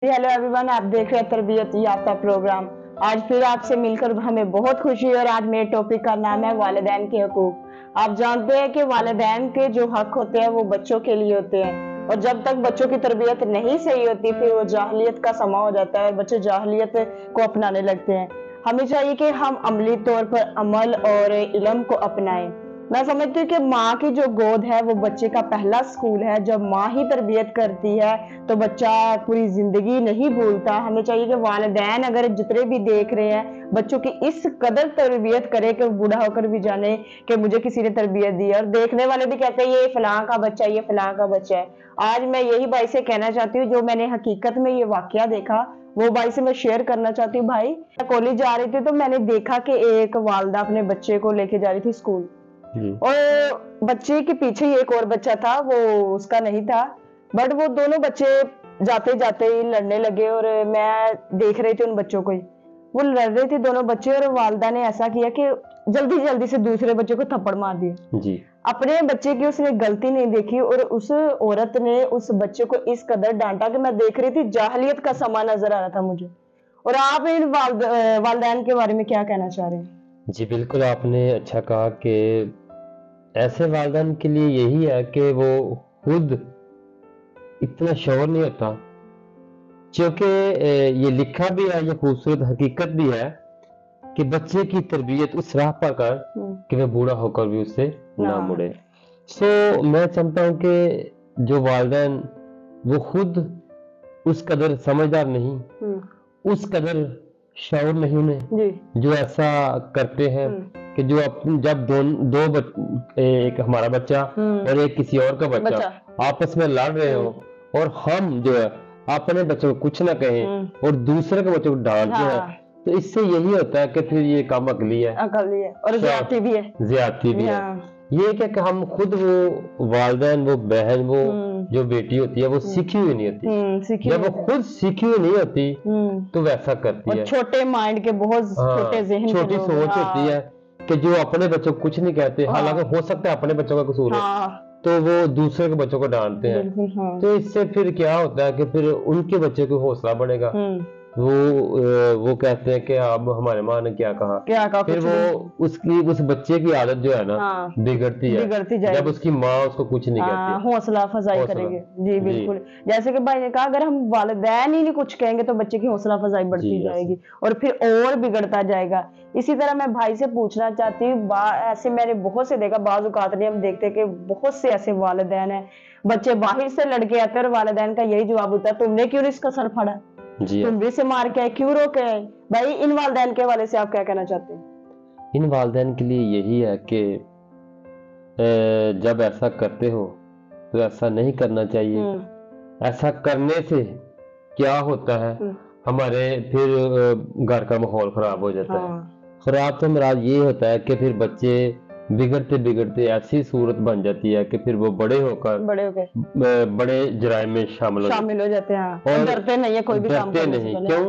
Hello everyone, आप देख रहे हैं तरबियत याफ्ता प्रोग्राम। आज फिर आपसे मिलकर हमें बहुत खुशी है और आज मेरे टॉपिक का नाम है वालिदैन के हकूक। आप जानते हैं कि वालिदैन के जो हक होते हैं वो बच्चों के लिए होते हैं और जब तक बच्चों की तरबियत नहीं सही होती फिर वो जाहलियत का समा हो जाता है और बच्चे जाहलियत को अपनाने लगते हैं। हमें चाहिए कि हम अमली तौर पर अमल और इल्म को अपनाएं। मैं समझती हूँ कि माँ की जो गोद है वो बच्चे का पहला स्कूल है। जब माँ ही तरबियत करती है तो बच्चा पूरी जिंदगी नहीं भूलता। हमें चाहिए कि वालिदैन अगर जितने भी देख रहे हैं बच्चों की इस कदर तरबियत करे कि बूढ़ा होकर भी जाने कि मुझे किसी ने तरबियत दी है, और देखने वाले भी कहते हैं ये फलां का बच्चा है, ये फलां का बच्चा है। आज मैं यही भाई से कहना चाहती हूँ, जो मैंने हकीकत में ये वाकया देखा वो भाई से मैं शेयर करना चाहती हूँ। भाई, मैं कॉलेज जा रही थी तो मैंने देखा कि एक वालदा अपने बच्चे को लेके जा रही थी स्कूल और बच्चे के पीछे ही एक और बच्चा था, वो उसका नहीं था, बट वो दोनों बच्चे जाते जाते ही लड़ने लगे और मैं देख रही थी उन बच्चों को ही। वो लड़ रहे थे दोनों बच्चे और वालदा ने ऐसा किया कि जल्दी जल्दी से दूसरे बच्चे को थप्पड़ मार दिया जी। अपने बच्चे की उसने गलती नहीं देखी और उस औरत ने उस बच्चे को इस कदर डांटा कि मैं देख रही थी जाहलियत का समा नजर आ रहा था मुझे। और आप इन वालदैन के बारे में क्या कहना चाह रहे हैं? जी बिल्कुल, आपने अच्छा कहा कि ऐसे वालिदैन के लिए यही है कि वो खुद इतना शौर नहीं होता, क्योंकि ये लिखा भी है, ये खूबसूरत हकीकत भी है कि बच्चे की तरबियत उस राह पर कर कि वह बूढ़ा होकर भी उससे ना मुड़े। मैं समझता हूँ कि जो वालिदैन वो खुद उस कदर समझदार नहीं, उस कदर शौर नहीं उन्हें, जो ऐसा करते हैं कि जो जब एक हमारा बच्चा और एक किसी और का बच्चा आपस में लड़ रहे हो और हम जो है अपने बच्चों को कुछ ना कहें और दूसरे के बच्चों को डांटते हैं, तो इससे यही होता है कि फिर ये काम अकली है और ज्यादती भी है। ये क्या कि हम खुद वो वालिदैन, वो बहन, वो जो बेटी होती है वो सीखी हुई नहीं होती। जब वो खुद सीखी हुई नहीं होती तो वैसा करती है। छोटे माइंड के, बहुत छोटे ज़हन, छोटी सोच होती है कि जो अपने बच्चों को कुछ नहीं कहते, हालांकि हो सकता है अपने बच्चों का कसूर है तो वो दूसरे के बच्चों को डांटते हैं। तो इससे फिर क्या होता है कि फिर उनके बच्चे को हौसला बढ़ेगा। वो कहते हैं कि अब हमारे माँ ने क्या कहा, फिर वो उस बच्चे की आदत जो है ना बिगड़ती है जब उसकी माँ उसको कुछ नहीं कहती, हौसला फजाई करेंगे। जी बिल्कुल, जैसे कि भाई ने कहा अगर हम वालिदैन ही नहीं कुछ कहेंगे तो बच्चे की हौसला फजाई बढ़ती जाएगी और फिर और बिगड़ता जाएगा। इसी तरह मैं भाई से पूछना चाहती हूँ, ऐसे मैंने बहुत से देखा, बाज़ औक़ात नहीं, हम देखते कि बहुत से ऐसे वालिदैन हैं, बच्चे बाहर से लड़के आते हैं और वालिदैन का यही जवाब होता है तुमने क्यों इसका सर फाड़ा, तुम भी से मार के क्यों रोके। भाई, इन वालिदैन के वाले से आप क्या कहना चाहते हैं? इन वालिदैन के लिए यही है कि जब ऐसा करते हो तो ऐसा नहीं करना चाहिए। ऐसा करने से क्या होता है, हमारे फिर घर का माहौल खराब हो जाता है। खराब तो मेरा ये होता है कि फिर बच्चे बिगड़ते बिगड़ते ऐसी सूरत बन जाती है कि फिर वो बड़े होकर बड़े जराइम में शामिल हो जाते हैं और डरते नहीं है कोई भी काम करने से। क्यों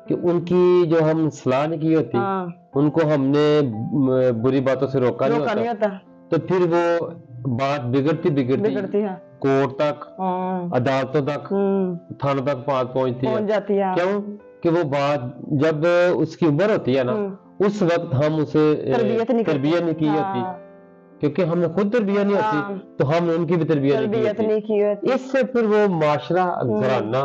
कि उनकी जो हम सलाह नहीं की होती, उनको हमने बुरी बातों से रोका नहीं होता, तो फिर वो बात बिगड़ती बिगड़ती कोर्ट तक, अदालतों तक, थानों तक पहुंच जाती है। क्यों कि वो बात जब उसकी उम्र होती है ना, उस वक्त हम उसे तरबियत नहीं की होती, क्योंकि हमें खुद तरबियत नहीं होती तो हम उनकी भी तरबियत नहीं की होती। इससे फिर वो माशरा, घराना,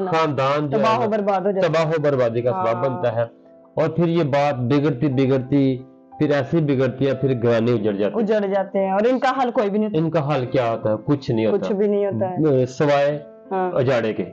खानदान जो तबाह बर्बादी का सबब बनता है और फिर ये बात बिगड़ती बिगड़ती फिर ऐसी बिगड़ती है, फिर घराने उजड़ जाते हैं और इनका हल कोई भी नहीं। इनका हल क्या होता है? कुछ नहीं होता है सिवाय उजाड़े के।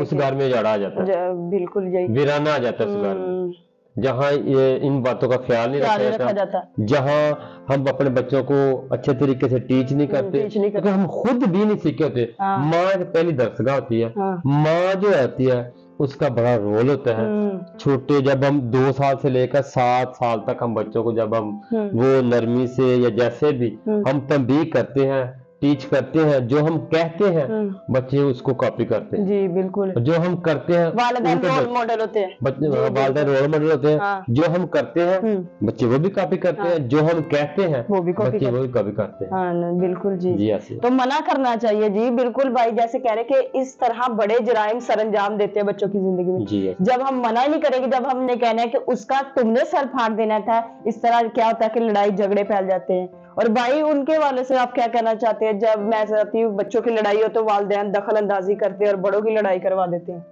उस घर में उजाड़ा आ जाता है, बिल्कुल वीराना आ जाता है उस घर में, जहाँ ये इन बातों का ख्याल नहीं रखा जाता, जहाँ हम अपने बच्चों को अच्छे तरीके से टीच नहीं करते, क्योंकि हम खुद भी नहीं सीखे होते। माँ पहली दरसगाह होती है, माँ जो होती है उसका बड़ा रोल होता है। छोटे जब हम 2 साल से लेकर 7 साल तक हम बच्चों को जब हम वो नरमी से या जैसे भी हम तंबीह करते हैं टीच करते हैं, जो हम कहते हैं बच्चे उसको कॉपी करते हैं, जी बिल्कुल, और जो हम करते हैं वालिदैन उनको रोल मॉडल होते हैं। बच्चे जी, वालिदैन रोल मॉडल होते हैं। हाँ। जो हम करते हैं बच्चे वो भी कॉपी करते हाँ। हैं, जो हम कहते हैं वो भी copy बच्चे वो भी कॉपी करते हैं। हाँ न, बिल्कुल जी। जी ऐसे। तो मना करना चाहिए जी, बिल्कुल भाई, जैसे कह रहे कि इस तरह बड़े जराइम सर अंजाम देते हैं बच्चों की जिंदगी में। जी ऐसे। जब हम मना नहीं करेंगे, जब हमने कहना है कि उसका तुमने सर फाड़ देना था, इस तरह क्या होता है कि लड़ाई झगड़े फैल जाते हैं। और भाई उनके वाले से आप क्या कहना चाहते हैं? जब मैं चाहती हूँ बच्चों की लड़ाई हो तो वालिदैन दखल अंदाजी करते हैं और बड़ों की लड़ाई करवा देते हैं।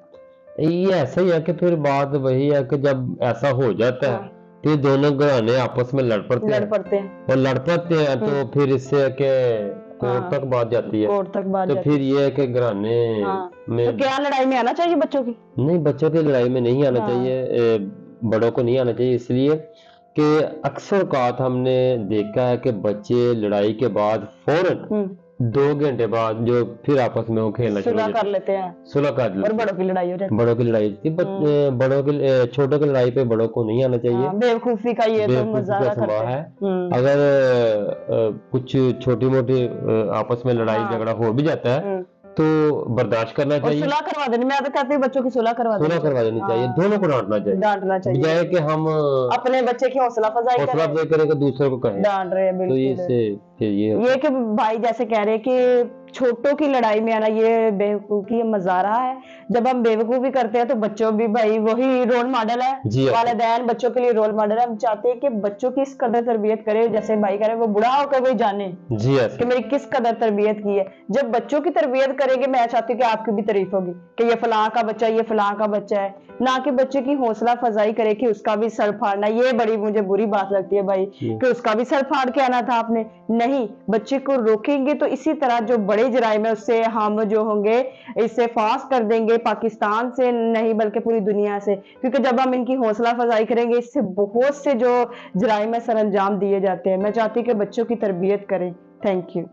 ये ऐसा ही है कि फिर बात वही है कि जब ऐसा हो जाता है तो ये दोनों घराने आपस में लड़ पड़ते लड़ हैं, पड़ते हैं, और लड़ पड़ते हैं तो फिर इससे है कि कोर्ट हाँ। तक बात जाती है। कोर्ट तक बात तो जाती फिर ये है कि घराने हाँ। में तो क्या लड़ाई में आना चाहिए बच्चों की? नहीं, बच्चों की लड़ाई में नहीं आना हाँ। चाहिए, बड़ों को नहीं आना चाहिए, इसलिए कि अक्सर औकात हमने देखा है कि बच्चे लड़ाई के बाद फौरन 2 घंटे बाद जो फिर आपस में वो खेलना शुरू सुलह हो कर जाते लेते हैं हैं, सुलह कर और लेते हैं। बड़ों की लड़ाई हो जाती है। बड़ों की लड़ाई थी, बड़ों की छोटों की लड़ाई पे बड़ों को नहीं आना चाहिए। हाँ, बेवकूफी का ये तो बेवकूफी मजारा का करते स्वभाव है। हैं। अगर कुछ छोटी मोटी आपस में लड़ाई हाँ। झगड़ा हो भी जाता है तो बर्दाश्त करना और चाहिए, सुलह करवा देनी, मैं तो कहती हूँ बच्चों की सुलह करवा सुलह करवा देनी चाहिए, हाँ। दोनों को डांटना चाहिए, डांटना चाहिए, बजाय कि हम अपने बच्चे की हौसला अफजाई हौसला करें, अफजाई करें कि दूसरे को कहें, डांट रहे हैं तो ये बिल्कुल। इससे फिर ये ये कि भाई जैसे कह रहे हैं कि छोटों की लड़ाई में आना, ये बेवकूफी मजारा है। जब हम बेवकूफी करते हैं तो बच्चों भी भाई वही रोल मॉडल है, जी वालिदैन बच्चों के लिए रोल मॉडल है। हम चाहते हैं कि बच्चों की इस कदर तरबियत करे, जैसे भाई कह रहे हैं वो बुढ़ा होकर वही जाने जी ऐसे कि मेरी किस कदर तरबियत की है। जब बच्चों की तरबियत करेंगे, मैं चाहती हूँ कि आपकी भी तारीफ होगी कि ये फलां का बच्चा, ये फलां का बच्चा है, ना कि बच्चे की हौसला फजाई करे कि उसका भी सर फाड़ना। ये बड़ी मुझे बुरी बात लगती है भाई कि उसका भी सर फाड़ के आना था आपने। नहीं, बच्चे को रोकेंगे तो इसी तरह जो बड़े जराइम है उससे हम जो होंगे इससे फांस कर देंगे, पाकिस्तान से नहीं बल्कि पूरी दुनिया से। क्योंकि जब हम इनकी हौसला फजाई करेंगे, इससे बहुत से जो जराइम है सर अंजाम दिए जाते हैं। मैं चाहती हूँ कि बच्चों की तरबियत करें। Thank you.